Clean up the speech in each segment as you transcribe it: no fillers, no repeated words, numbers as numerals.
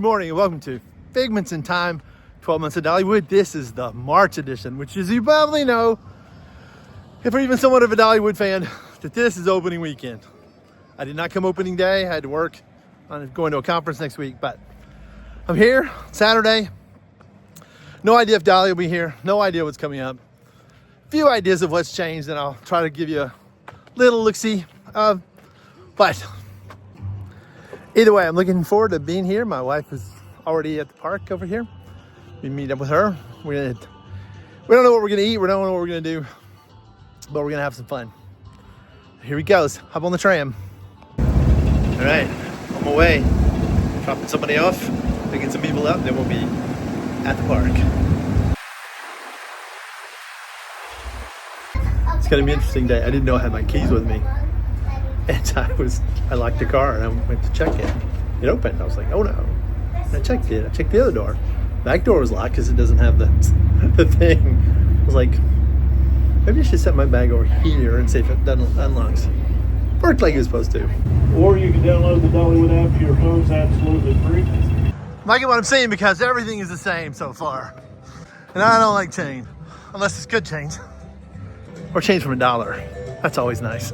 morning and welcome to Figments in Time, 12 Months of Dollywood. This is the March edition, which as you probably know, if you're even somewhat of a Dollywood fan, that this is opening weekend. I did not come opening day. I had to work on going to a conference next week, but I'm here Saturday. No idea if Dolly will be here. No idea what's coming up. Few ideas of what's changed, and I'll try to give you a little look-see. But either way, I'm looking forward to being here. My wife is already at the park over here. We meet up with her. We don't know what we're gonna eat. We don't know what we're gonna do, but we're gonna have some fun. Here he goes. Hop on the tram. All right, on my way. Dropping somebody off, picking some people up, then we'll be at the park. It's gonna be an interesting day. I didn't know I had my keys with me. And I locked the car and I went to check it. It opened. I was like, oh no. And I checked it. I checked the other door. Back door was locked because it doesn't have the thing. I was like, maybe I should set my bag over here and see if it unlocks. Worked like it was supposed to. Or you can download the Dollywood app to your phone. It's absolutely free. I'm liking what I'm seeing because everything is the same so far. And I don't like change. Unless it's good change. Or change from $1. That's always nice.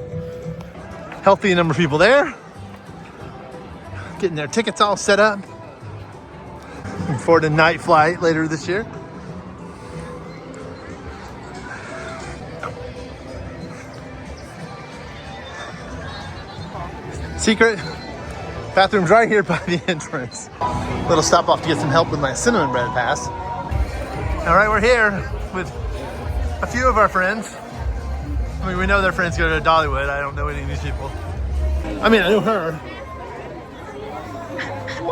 Healthy number of people there. Getting their tickets all set up. Looking forward to night flight later this year. Secret bathroom's right here by the entrance. Little stop off to get some help with my cinnamon bread pass. All right, we're here with a few of our friends. I mean, we know their friends go to Dollywood. I don't know any of these people. I mean, I know her.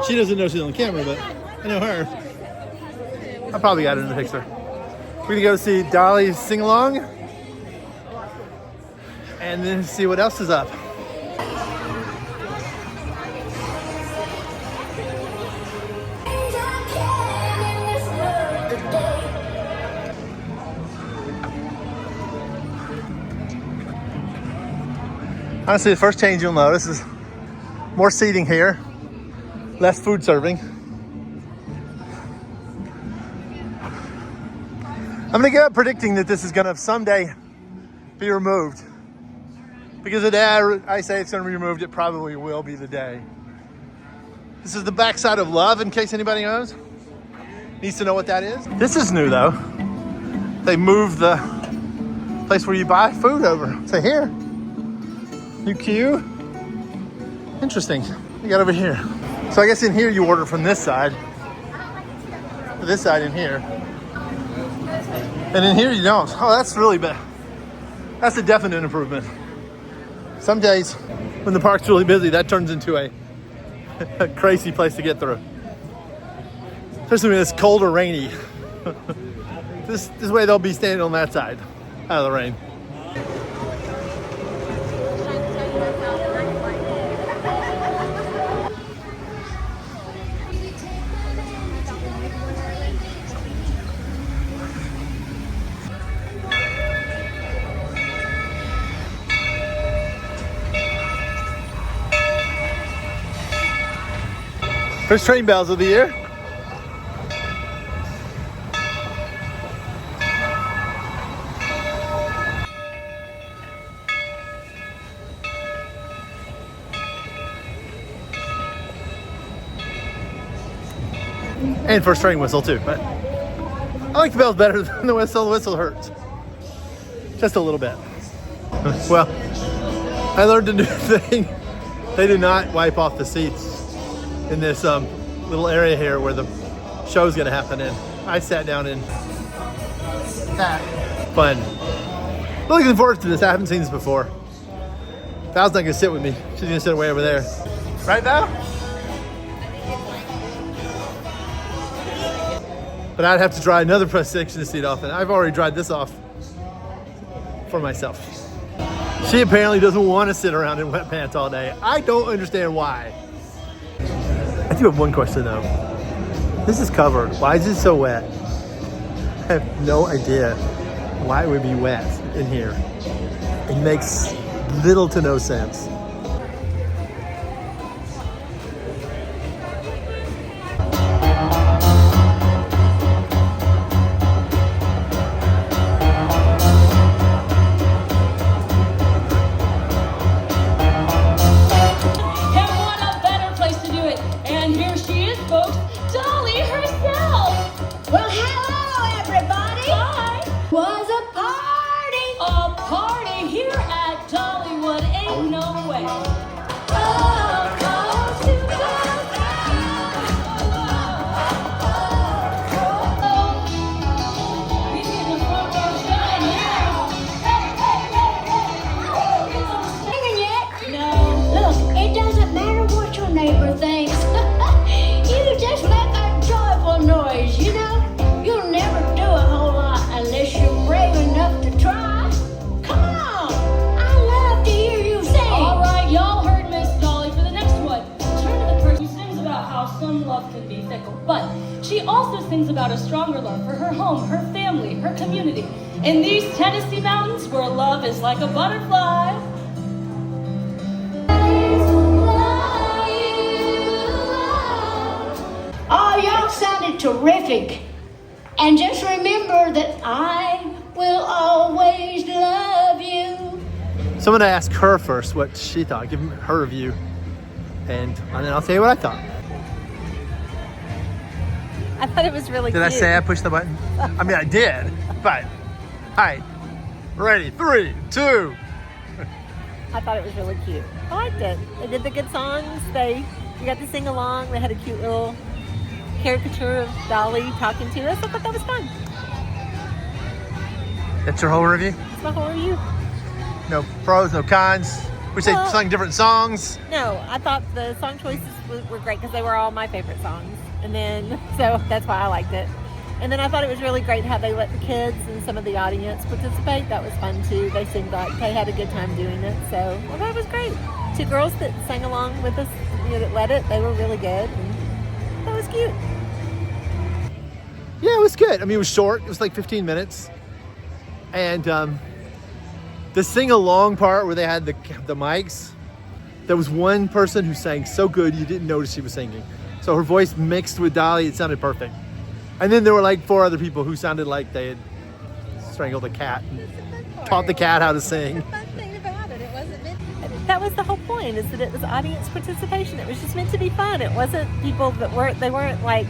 She doesn't know she's on camera, but I know her. I probably got her in the picture. We're gonna go see Dolly sing along and then see what else is up. Honestly, the first change you'll notice is more seating here, less food serving. I'm gonna get up predicting that this is gonna someday be removed. Because the day I say it's gonna be removed, it probably will be the day. This is the backside of Love, in case anybody knows. Needs to know what that is. This is new though. They moved the place where you buy food over. So here. New queue. Interesting. We got over here. So I guess in here you order from this side. This side in here. And in here you don't. Oh, that's really bad. That's a definite improvement. Some days when the park's really busy, that turns into a crazy place to get through. Especially when it's cold or rainy. This way they'll be standing on that side out of the rain. First train bells of the year. And first train whistle too, but I like the bells better than the whistle. The whistle hurts. Just a little bit. Well, I learned a new thing. They do not wipe off the seats in this little area here where the show's gonna happen in. I sat down in that. Fun. Really looking forward to this. I haven't seen this before. Val's not gonna sit with me. She's gonna sit way over there. Right, Val? But I'd have to dry another press section seat off, and I've already dried this off for myself. She apparently doesn't want to sit around in wet pants all day. I don't understand why. I do have one question though. This is covered. Why is it so wet? I have no idea why it would be wet in here. It makes little to no sense. about a stronger love for her home, her family, her community. In these Tennessee mountains where love is like a butterfly. Oh, y'all sounded terrific. And just remember that I will always love you. So I'm gonna ask her first what she thought, give her review, and then I'll tell you what I thought. I thought it was really Did cute. I say I pushed the button? I mean, I did, but, all right, ready, 3, 2. I thought it was really cute. I liked it. They did the good songs. You got to sing along. They had a cute little caricature of Dolly talking to us. I thought that was fun. That's your whole review? That's my whole review. No pros, no cons. Which they Well- sang different songs. No, I thought the song choices were great because they were all my favorite songs. And then, so that's why I liked it. And then I thought it was really great how they let the kids and some of the audience participate. That was fun too. They seemed like they had a good time doing it. So I thought it was great. 2 girls that sang along with us, that led it, they were really good. And that was cute. Yeah, it was good. I mean, it was short. It was like 15 minutes. And the sing-along part where they had the mics, there was one person who sang so good you didn't notice she was singing. So her voice mixed with Dolly, it sounded perfect. And then there were like 4 other people who sounded like they had strangled a cat and taught the cat how to sing. The fun thing about it, it wasn't meant. That was the whole point, is that it was audience participation. It was just meant to be fun. It wasn't people that weren't like,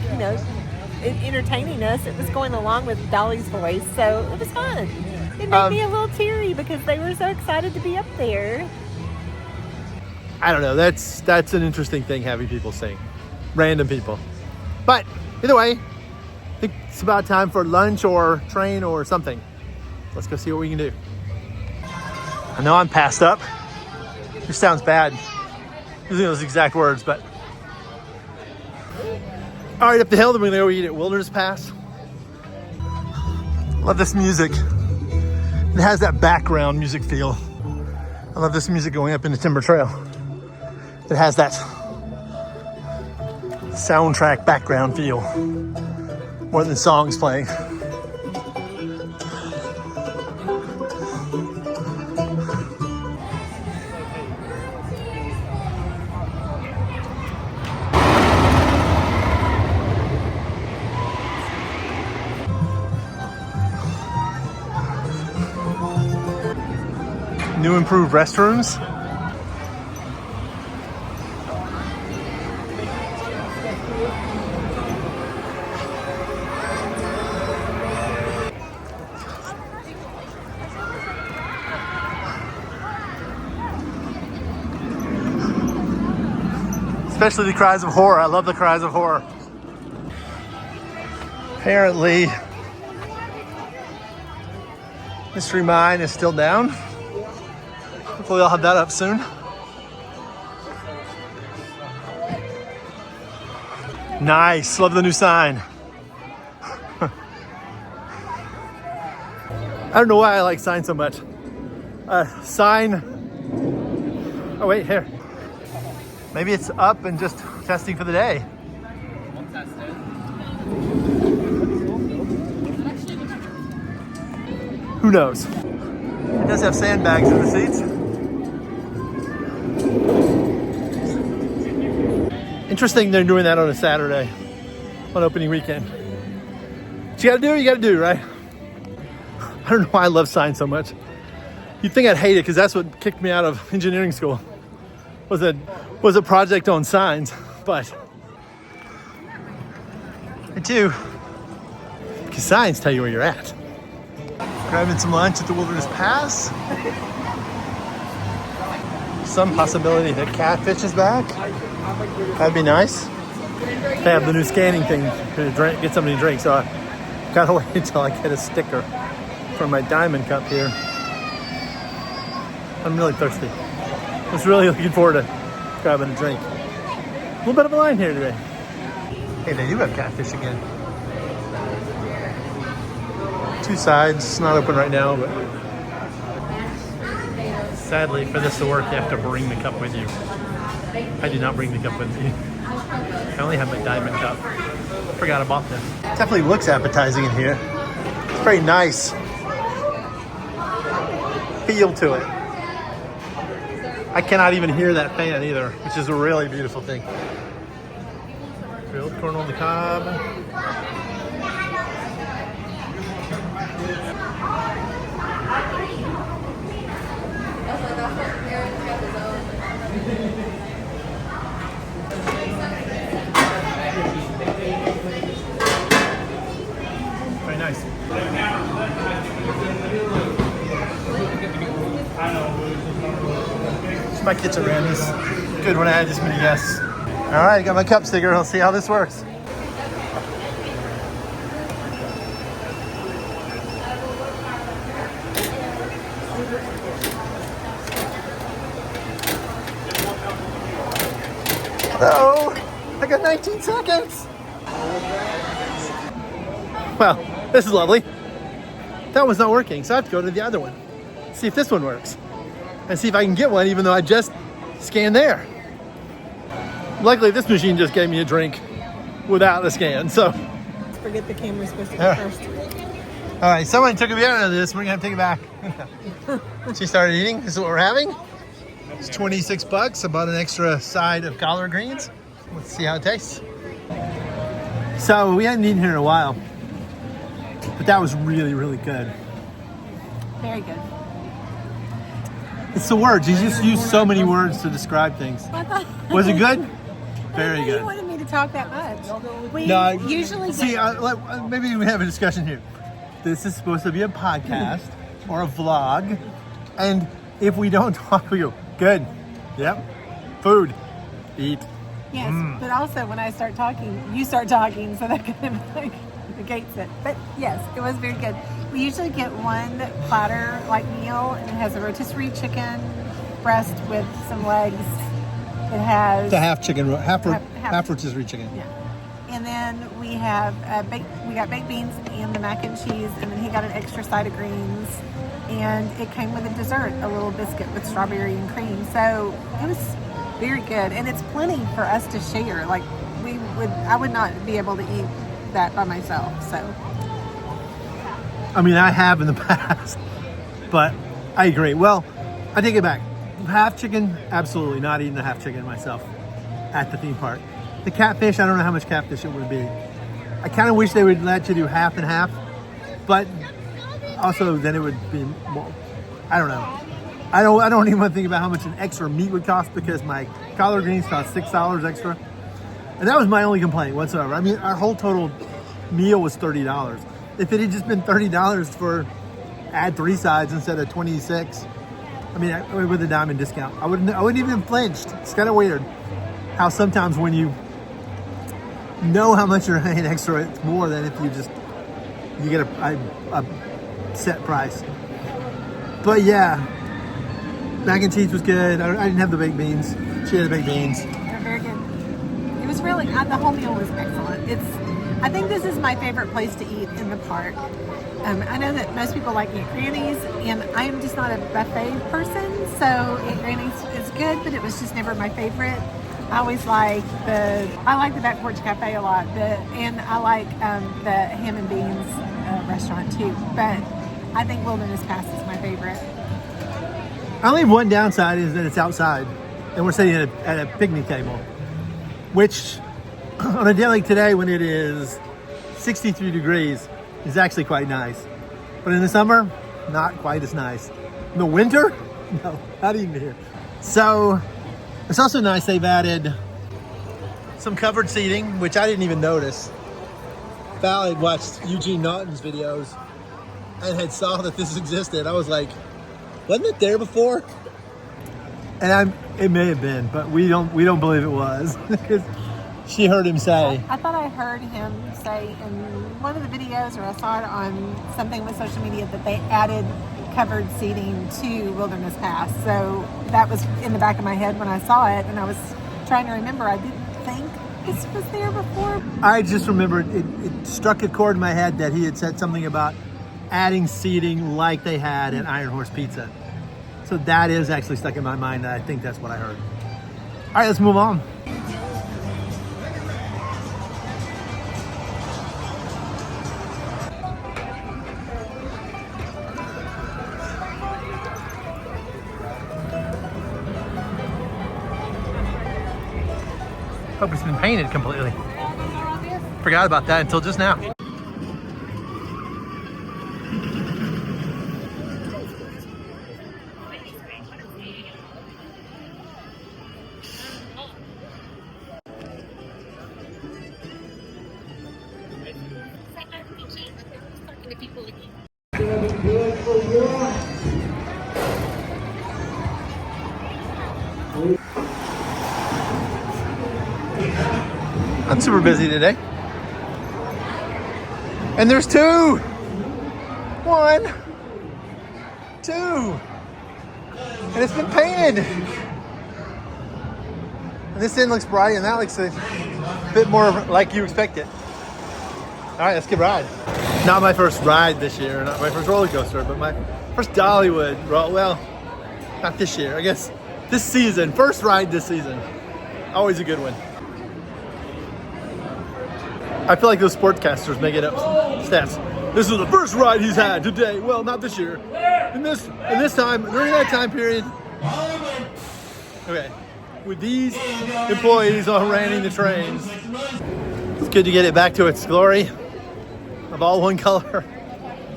entertaining us. It was going along with Dolly's voice, so it was fun. It made me a little teary because they were so excited to be up there. I don't know. That's an interesting thing, having people sing, random people. But either way, I think it's about time for lunch or train or something. Let's go see what we can do. I know I'm passed up. This sounds bad using those exact words, but all right, up the hill, then we're gonna go eat at Wilderness Pass. Love this music. It has that background music feel. I love this music going up into Timber Trail. It has that soundtrack background feel more than songs playing. New improved restrooms. Especially the cries of horror. I love the cries of horror. Apparently, Mystery Mine is still down. Hopefully I'll have that up soon. Nice, love the new sign. I don't know why I like signs so much. Sign, oh wait, here. Maybe it's up and just testing for the day. We'll test it. Who knows? It does have sandbags in the seats. Interesting they're doing that on a Saturday, on opening weekend. What you gotta do, right? I don't know why I love signs so much. You'd think I'd hate it because that's what kicked me out of engineering school. Was a project on signs, but I do, because signs tell you where you're at. Grabbing some lunch at the Wilderness Pass. Some possibility that Catfish is back. That'd be nice. They have the new scanning thing to get something to drink, so I gotta wait until I get a sticker for my diamond cup here. I'm really thirsty. I was really looking forward to grabbing a drink. A little bit of a line here today. Hey, they do have Catfish again. 2 sides, it's not open right now, but sadly for this to work, you have to bring the cup with you. I did not bring the cup with me. I only have my diamond cup. Forgot I bought this. Definitely looks appetizing in here. It's very nice feel to it. I cannot even hear that fan either, which is a really beautiful thing. Grilled corn on the cob. Very nice. It's my kitchen, Randy's. Good when I had this many guests. All right, I got my cup sticker. Let's see how this works. Hello, I got 19 seconds. Well, this is lovely. That one's not working, so I have to go to the other one. See if this one works. And see if I can get one even though I just scanned there. Luckily, this machine just gave me a drink without the scan, so. Forget the camera's supposed to All go right. first. All right, someone took a bite out of this. We're gonna have to take it back. She started eating. This is what we're having. It's 26 bucks. I bought an extra side of collard greens. Let's see how it tastes. So we hadn't eaten here in a while, but that was really, really good. Very good. It's the words. You just use so many words to describe things. Was it good? Very You good. wanted me to talk that much. We No, usually see. Maybe we have a discussion here. This is supposed to be a podcast or a vlog, and if we don't talk, we go good. Yep. Food. Eat. Yes, but also when I start talking, you start talking, so that kind of like negates it. But yes, it was very good. We usually get one platter like meal, and it has a rotisserie chicken breast with some legs. It has The half chicken, half Half. rotisserie chicken. yeah, and then we have we got baked beans and the mac and cheese, and then he got an extra side of greens, and it came with a dessert, a little biscuit with strawberry and cream. So it was very good, and it's plenty for us to share. Like I would not be able to eat that by myself. So I mean, I have in the past, but I agree. Well, I take it back. Half chicken, absolutely not eating the half chicken myself at the theme park. The catfish, I don't know how much catfish it would be. I kind of wish they would let you do half and half, but also then it would be more, I don't know. I don't even want to think about how much an extra meat would cost because my collard greens cost $6 extra. And that was my only complaint whatsoever. I mean, our whole total meal was $30. If it had just been $30 for add 3 sides instead of 26, I mean, with a diamond discount, I wouldn't even have flinched. It's kind of weird how sometimes when you know how much you're paying extra, it's more than if you get a set price. But yeah, mac and cheese was good. I didn't have the baked beans. She had the baked beans. they're very good. It was really the whole meal was excellent. I think this is my favorite place to eat in the park. I know that most people like Aunt Granny's, and I am just not a buffet person, so Aunt Granny's is good, but it was just never my favorite. I always like the Back Porch Cafe a lot, and I like the Ham and Beans restaurant too. But I think Wilderness Pass is my favorite. I only have one downside is that it's outside, and we're sitting at a picnic table, which on a day like today when it is 63 degrees is actually quite nice. But in the summer, not quite as nice. In the winter, no, not even here. So it's also nice they've added some covered seating, which I didn't even notice. Val had watched Eugene Naughton's videos and had saw that this existed. I was like, wasn't it there before? And it may have been, but we don't believe it was because she heard him say. I thought I heard him say in one of the videos, or I saw it on something with social media, that they added covered seating to Wilderness Pass. So that was in the back of my head when I saw it, and I was trying to remember. I didn't think this was there before. I just remembered it struck a chord in my head that he had said something about adding seating like they had at Iron Horse Pizza. So that is actually stuck in my mind. I think that's what I heard. All right, let's move on. Hope it's been painted completely. Forgot about that until just now. I'm super busy today. And there's 2. 1, 2. And it's been painted. And this end looks bright and that looks a bit more like you expect it. All right, let's get a ride. Not my first ride this year, not my first roller coaster, but my first Dollywood. Well, not this year, I guess this season. First ride this season. Always a good one. I feel like those sportscasters make it up stats. This is the first ride he's had today. Well, not this year. And this time, during that time period. Okay, with these employees all running the trains, it's good to get it back to its glory of all one color.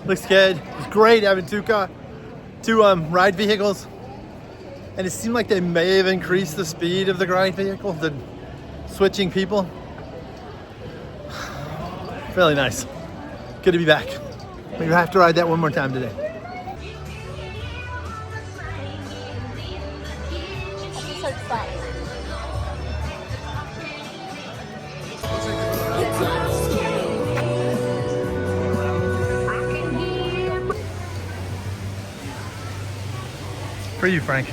Looks good. It's great having two ride vehicles. And it seemed like they may have increased the speed of the ride vehicle, the switching people. Really nice. Good to be back. Maybe I have to ride that one more time today. For you, Frank.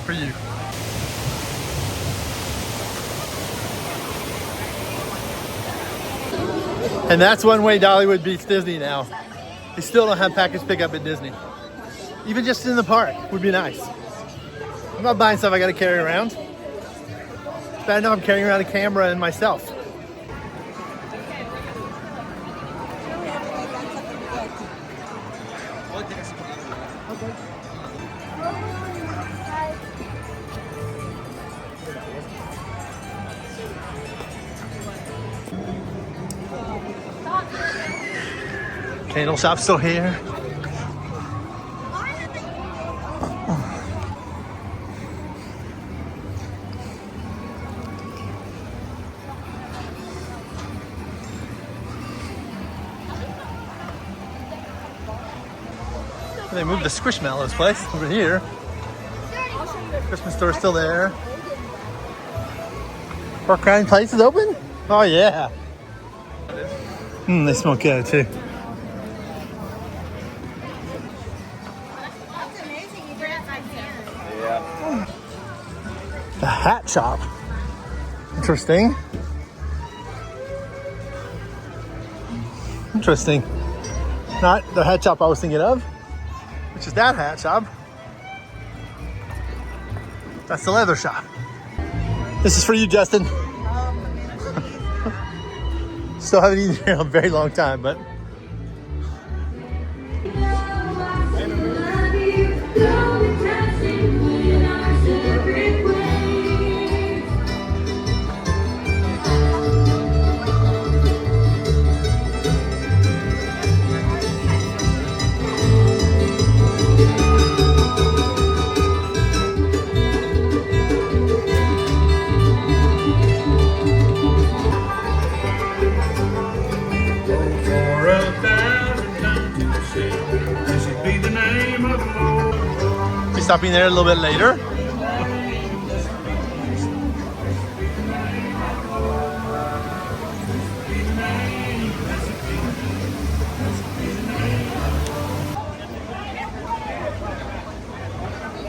For you. And that's one way Dollywood beats Disney now. They still don't have package pickup at Disney. Even just in the park would be nice. I'm not buying stuff I gotta carry around. It's bad enough I'm carrying around a camera and myself. Candle shop's still here. They moved the Squishmallows place over here. Christmas store's still there. Pork rinds place is open? Oh yeah. They smell good too. The hat shop. Interesting. Interesting. Not the hat shop I was thinking of, which is that hat shop. That's the leather shop. This is for you, Justin. Still haven't eaten here in a very long time, but. Stopping there a little bit later.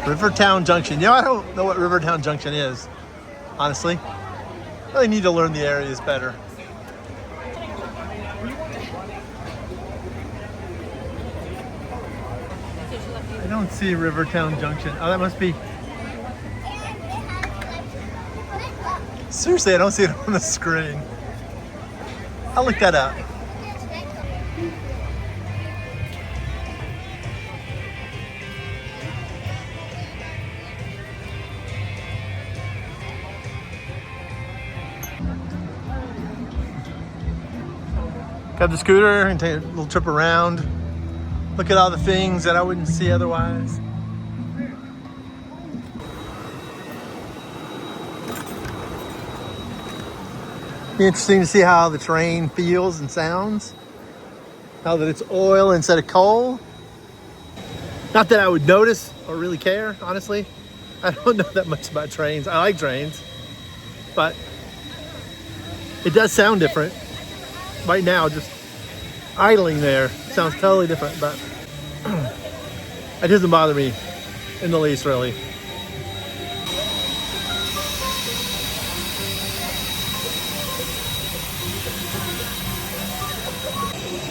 Rivertown Junction. You know, I don't know what Rivertown Junction is, honestly. I really need to learn the areas better. I don't see Rivertown Junction. Oh, that must be. Seriously, I don't see it on the screen. I'll look that up. Got the scooter and take a little trip around. Look at all the things that I wouldn't see otherwise. Be interesting to see how the train feels and sounds. Now that it's oil instead of coal. Not that I would notice or really care, honestly. I don't know that much about trains. I like trains, but it does sound different. Right now, just idling there sounds totally different, but it doesn't bother me in the least, really.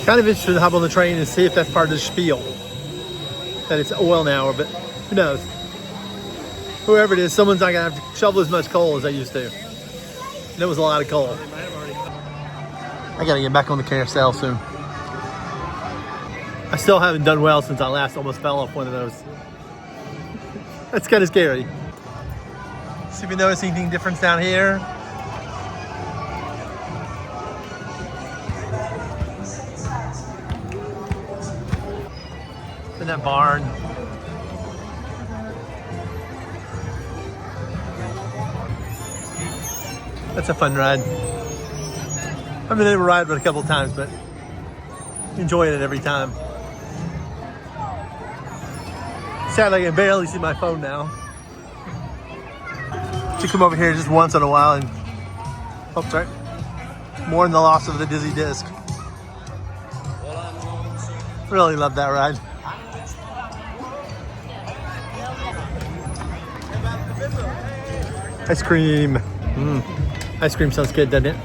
Kind of interested to hop on the train and see if that's part of the spiel. That it's oil now, but who knows? Whoever it is, someone's not gonna have to shovel as much coal as they used to. And it was a lot of coal. I gotta get back on the carousel soon. I still haven't done well since I last almost fell off one of those. That's kind of scary. See if we notice anything different down here. In that barn. That's a fun ride. I've been able to ride it a couple of times, but enjoying it every time. Sadly, I can barely see my phone now. Should come over here just once in a while and, oh, sorry, mourn the loss of the dizzy disc. Really love that ride. Ice cream. Ice cream sounds good, doesn't it?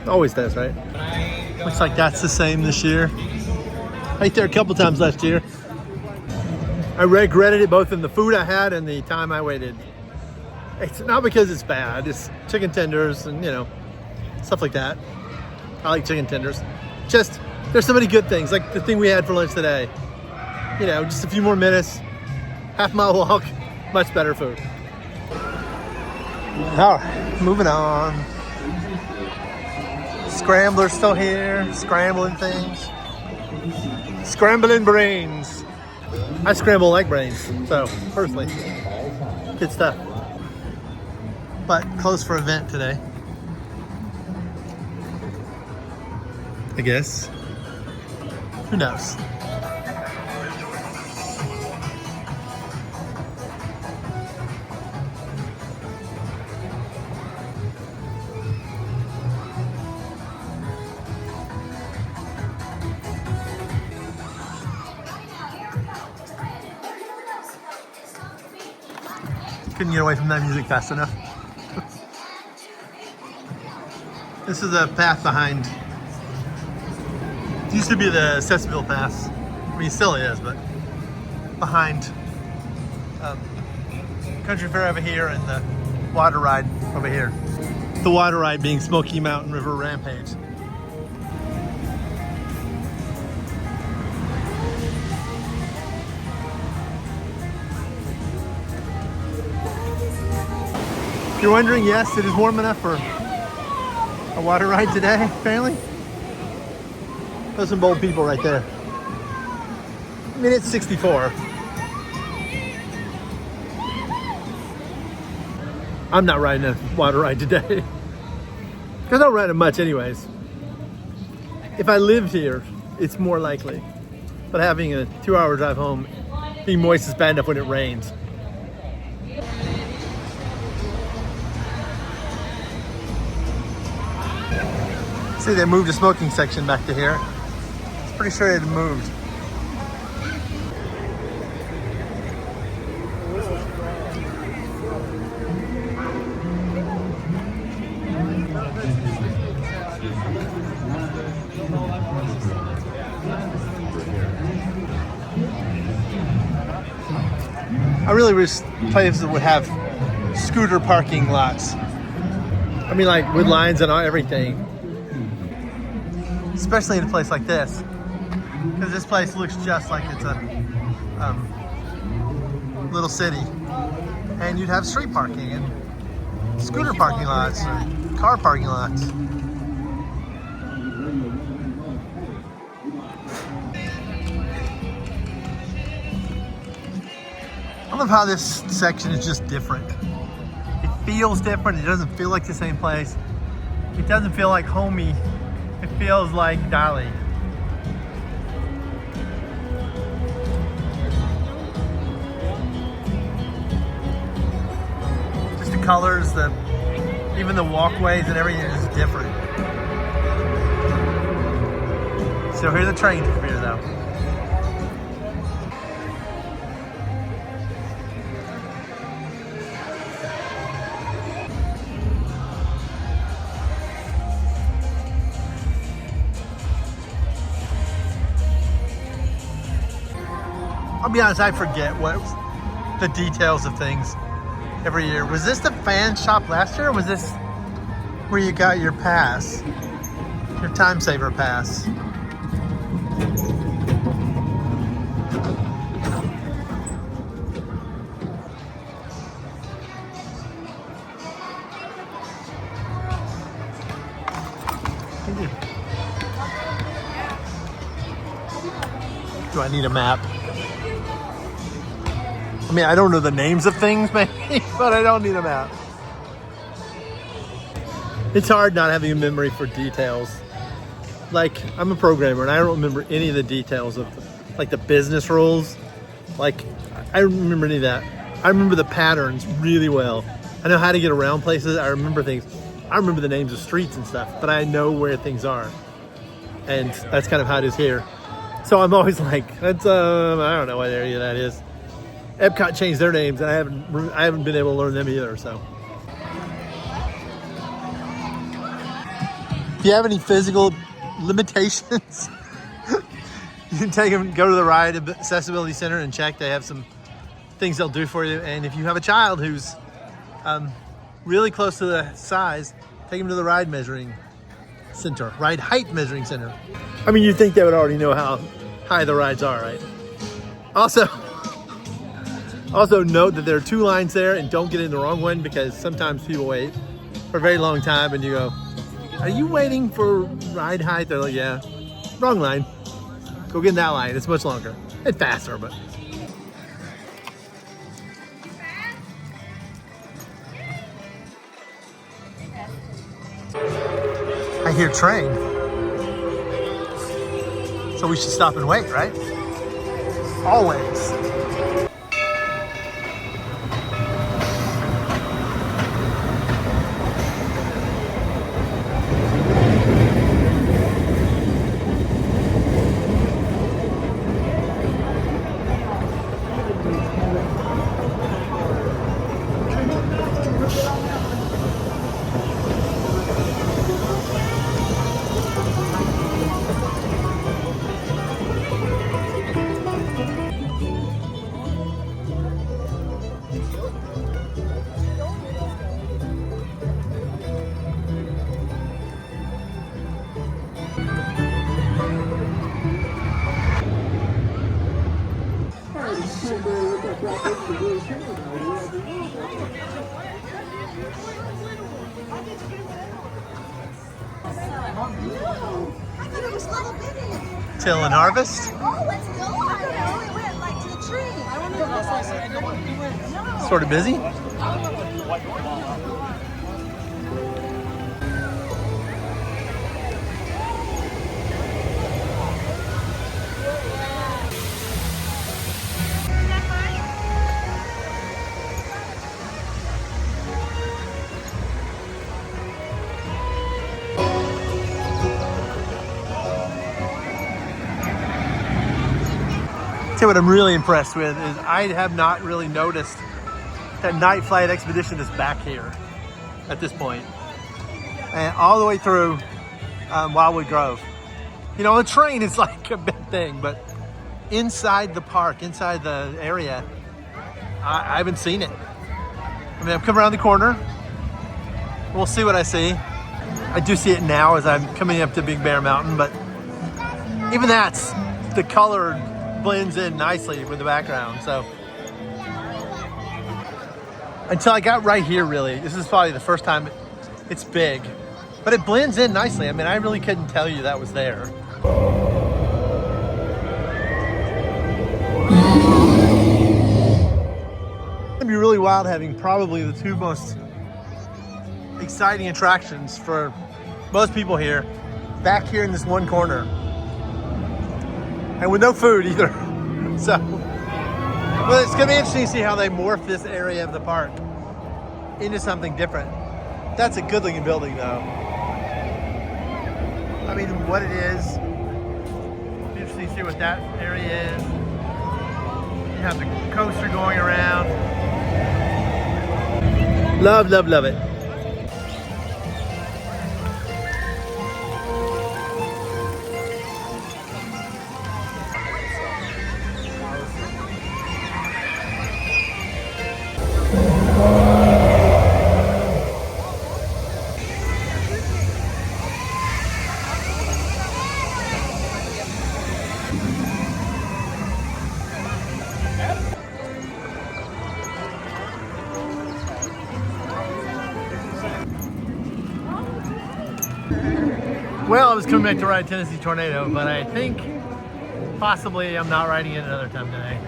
Always does, right? Looks like that's the same this year. I ate there a couple times last year. I regretted it both in the food I had and the time I waited. It's not because it's bad. It's chicken tenders and, you know, stuff like that. I like chicken tenders. Just, there's so many good things. Like the thing we had for lunch today. You know, just a few more minutes. Half-mile walk. Much better food. All right, moving on. Scrambler's still here, scrambling things. Scrambling brains. I scramble like brains, so personally, good stuff. But closed for event today. I guess. Who knows? Couldn't get away from that music fast enough. This is a path behind. It used to be the Cecil Pass. I mean, it still is, but behind Country Fair over here and the water ride over here. The water ride being Smoky Mountain River Rampage. If you're wondering, yes, it is warm enough for a water ride today, apparently. Those are some bold people right there. I mean, it's 64. I'm not riding a water ride today. Because I don't ride it much anyways. If I lived here, it's more likely. But having a 2-hour drive home, being moist is bad enough when it rains. See, they moved the smoking section back to here. I'm pretty sure it had moved. I really wish places would have scooter parking lots. I mean, like with lines and everything. Especially in a place like this. Because this place looks just like it's a little city. And you'd have street parking and scooter parking lots and car parking lots. I love how this section is just different. It feels different. It doesn't feel like the same place. It doesn't feel like homey. It feels like Dolly. Just the colors, even the walkways and everything is different. So here's the train for you though. I'll be honest, I forget what the details of things every year. Was this the fan shop last year, or was this where you got your pass, your time saver pass? Thank you. Do I need a map? I mean, I don't know the names of things, maybe, but I don't need a map. It's hard not having a memory for details. Like, I'm a programmer and I don't remember any of the details of, like, the business rules. Like, I don't remember any of that. I remember the patterns really well. I know how to get around places. I remember things. I remember the names of streets and stuff, but I know where things are. And that's kind of how it is here. So I'm always like, that's, I don't know what area that is. Epcot changed their names, and I haven't been able to learn them either. So, if you have any physical limitations, you can take them, go to the Ride Accessibility Center and check. They have some things they'll do for you. And if you have a child who's really close to the size, take them to the Ride Measuring Center, Ride Height Measuring Center. I mean, you'd think they would already know how high the rides are, right? Also note that there are two lines there, and don't get in the wrong one, because sometimes people wait for a very long time and you go, are you waiting for ride height? They're like, yeah, wrong line. Go get in that line. It's much longer and faster, but. I hear train. So we should stop and wait, right? Always. Till and harvest. Oh, let's go. I don't know. We went like to the tree. I don't know. Sort of busy. What I'm really impressed with is I have not really noticed that Night Flight Expedition is back here at this point, and all the way through Wildwood Grove. You know, the train is like a big thing, but inside the park, inside the area, I haven't seen it. I mean, I've come around the corner. We'll see what I see. I do see it now as I'm coming up to Big Bear Mountain, but even that's the color blends in nicely with the background. So until I got right here, really, this is probably the first time it's big, but it blends in nicely. I mean, I really couldn't tell you that was there. wild having probably the two most exciting attractions for most people here back here in this one corner. And with no food either. So, well, it's gonna be interesting to see how they morph this area of the park into something different. That's a good looking building though. I mean, what it is, interesting to see what that area is. You have the coaster going around. Love, love, love it. Well, I was coming back to ride Tennessee Tornado, but I think possibly I'm not riding it another time today.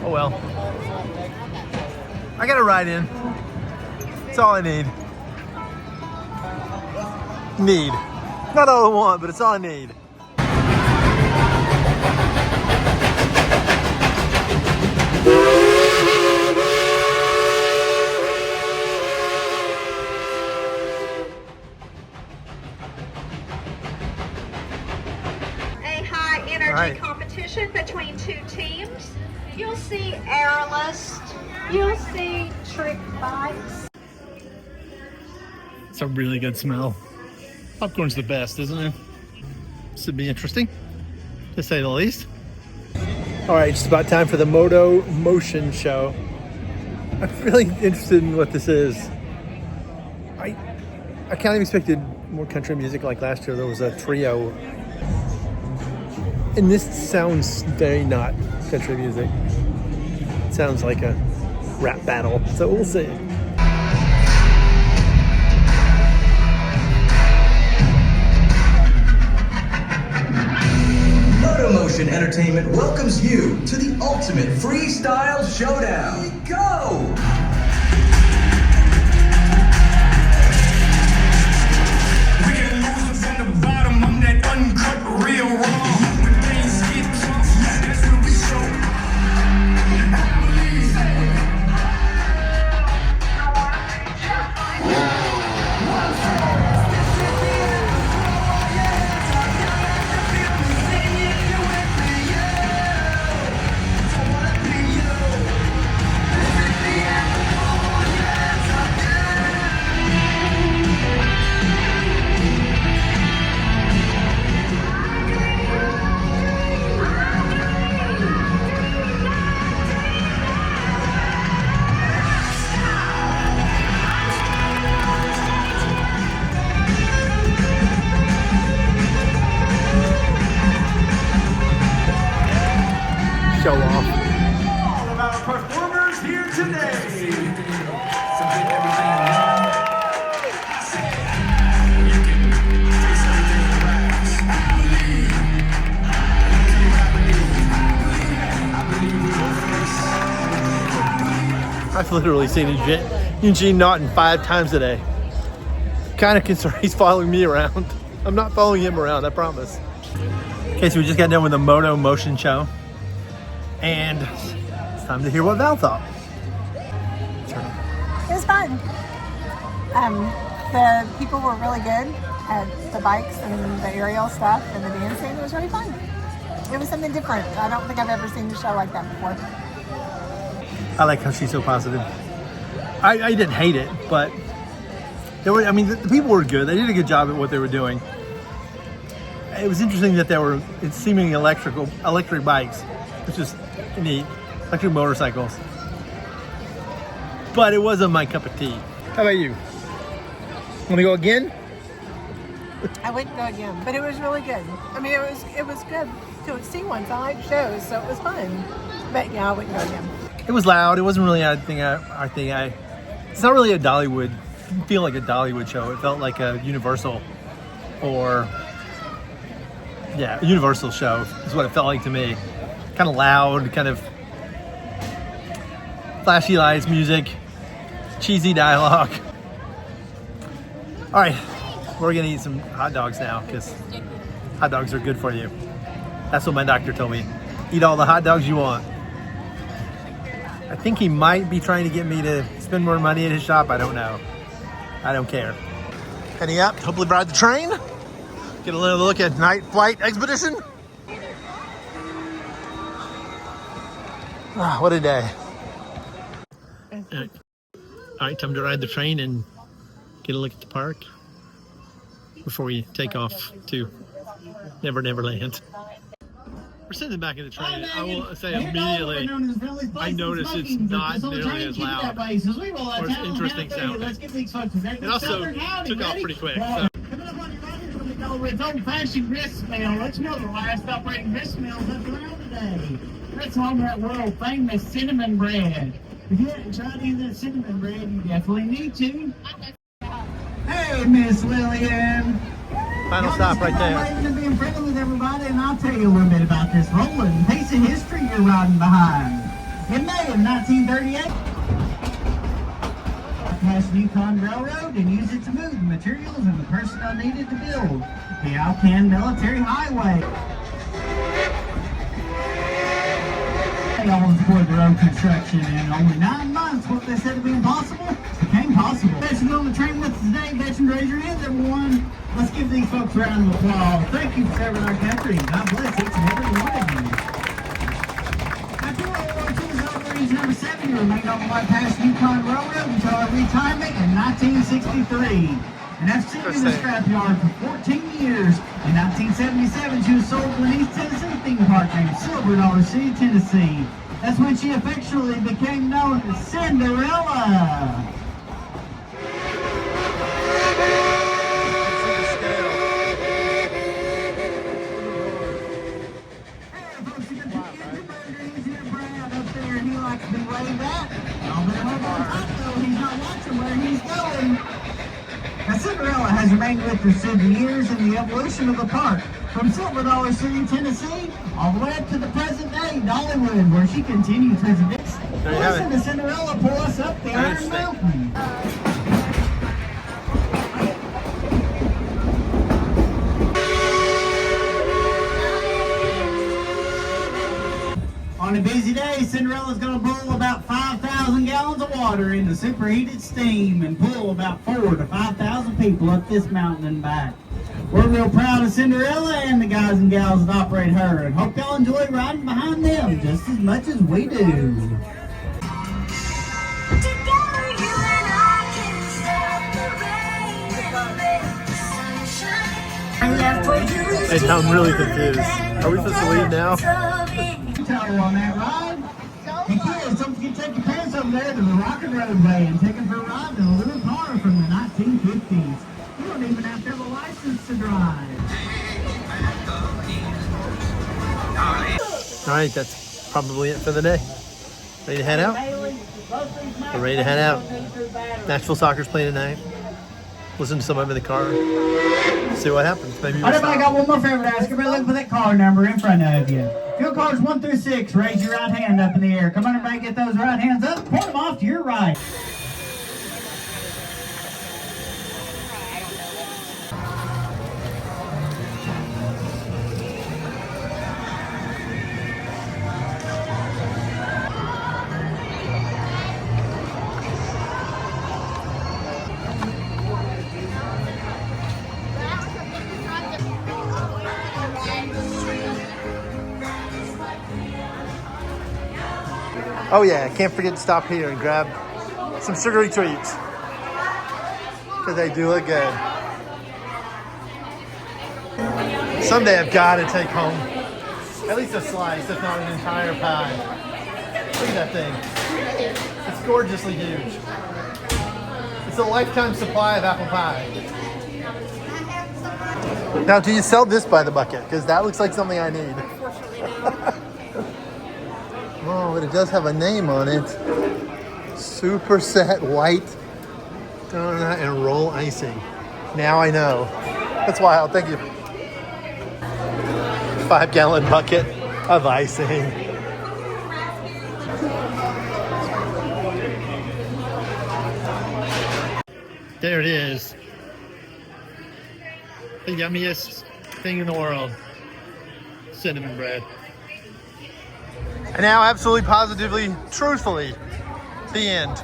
Oh well. I got a ride in. That's all I need. Not all I want, but it's all I need. Competition between two teams. You'll see airless, you'll see trick bikes. It's a really good smell. Popcorn's the best, isn't it? This would be interesting, to say the least. All right, it's about time for the Moto Motion Show. I'm really interested in what this is. I kind of expected more country music like last year. There was a trio. And this sounds very not country music. It sounds like a rap battle, so we'll see. Moto Motion Entertainment welcomes you to the ultimate freestyle showdown. Go! We can lose from the bottom. I'm that uncut, real raw. Show off. All of our performers here today. Something everything wrong. You can face everything right. I've literally seen Eugene Naughton 5 times a day. Kind of concerned he's following me around. I'm not following him around, I promise. Okay, so we just got done with the Moto Motion Show. And it's time to hear what Val thought. It was fun. The people were really good at the bikes and the aerial stuff and the dancing. It was really fun. It was something different. I don't think I've ever seen a show like that before. I like how she's so positive. I didn't hate it, but there were, the people were good. They did a good job at what they were doing. It was interesting that there were seemingly electric bikes, which is neat, electric motorcycles. But it wasn't my cup of tea. How about you? Want to go again? I wouldn't go again, but it was really good. It was good to see once. I like shows, so it was fun. But yeah, I wouldn't go again. It was loud. It wasn't really anything. It's not really a Dollywood. It didn't feel like a Dollywood show. It felt like a Universal, a Universal show is what it felt like to me. kind of loud, kind of flashy lights, music, cheesy dialogue. All right, we're gonna eat some hot dogs now because hot dogs are good for you. That's what my doctor told me. Eat all the hot dogs you want. I think he might be trying to get me to spend more money at his shop. I don't know. I don't care. Heading up, hopefully ride the train. Get a little look at Night Flight Expedition. Ah, what a day. All right, time to ride the train and get a look at the park before we take off to Never Never Land. We're sitting back in the train. I will say immediately, I noticed it's not nearly as loud or as interesting sounding. It also took off pretty quick. So. It's old-fashioned grist mill. Let's know the last operating grist mills that's around today. That's home to that world famous cinnamon bread. If you haven't tried any of that cinnamon bread, you definitely need to. Hey, Miss Lillian. Final stop right there. I'm to being friendly with everybody, and I'll tell you a little bit about this rolling piece of history you're riding behind. In May of 1938, past Yukon Railroad and used it to move the materials and the personnel needed to build the Alcan Military Highway. They all employed the road construction, and in only 9 months, what they said to be impossible became possible. Veterans on the train with us today. Veterans, raise your hands, everyone. Let's give these folks a round of applause. Thank you for serving our country. God bless each and every one of you. After World War II was over, Region number 7 remained on the right past Yukon Railroad until our retirement in 1963. And after sitting in the scrapyard for 14 years, in 1977 she was sold to an East Tennessee theme park named Silver Dollar City, Tennessee. That's when she affectionately became known as Cinderella. Now, Cinderella has remained with us through the years in the evolution of the park, from Silver Dollar City, Tennessee, all the way up to the present day, Dollywood, where she continues her tradition. Listen to Cinderella pull us up the Iron Mountain. On a busy day, Cinderella's going to boil about 5,000 gallons of water into superheated steam and pull about 4,000 to 5,000 people up this mountain and back. We're real proud of Cinderella and the guys and gals that operate her, and hope y'all enjoy riding behind them just as much as we do. Hey, now I'm really confused. Are we supposed to leave now? On that ride. And kids, don't forget to take your parents over there to the Rockin' Roadway and take them for a ride in a little car from the 1950s. You don't even have to have a license to drive. All right, that's probably it for the day. Ready to head out? We're ready to head out. Nashville Soccer's playing tonight. Listen to some of them in the car. See what happens. Maybe I got one more favor to ask. Everybody look for that car number in front of you. Field cards 1 through 6. Raise your right hand up in the air. Come on, everybody, get those right hands up. Point them off to your right. Oh yeah, can't forget to stop here and grab some sugary treats because they do look good. Someday I've got to take home at least a slice, if not an entire pie. Look at that thing. It's gorgeously huge. It's a lifetime supply of apple pie. Now, do you sell this by the bucket? Because that looks like something I need. Oh, but it does have a name on it. Superset white donut and roll icing. Now I know. That's wild. Thank you. 5-gallon bucket of icing. There it is. The yummiest thing in the world. Cinnamon bread. And now, absolutely, positively, truthfully, the end.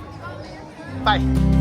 Bye.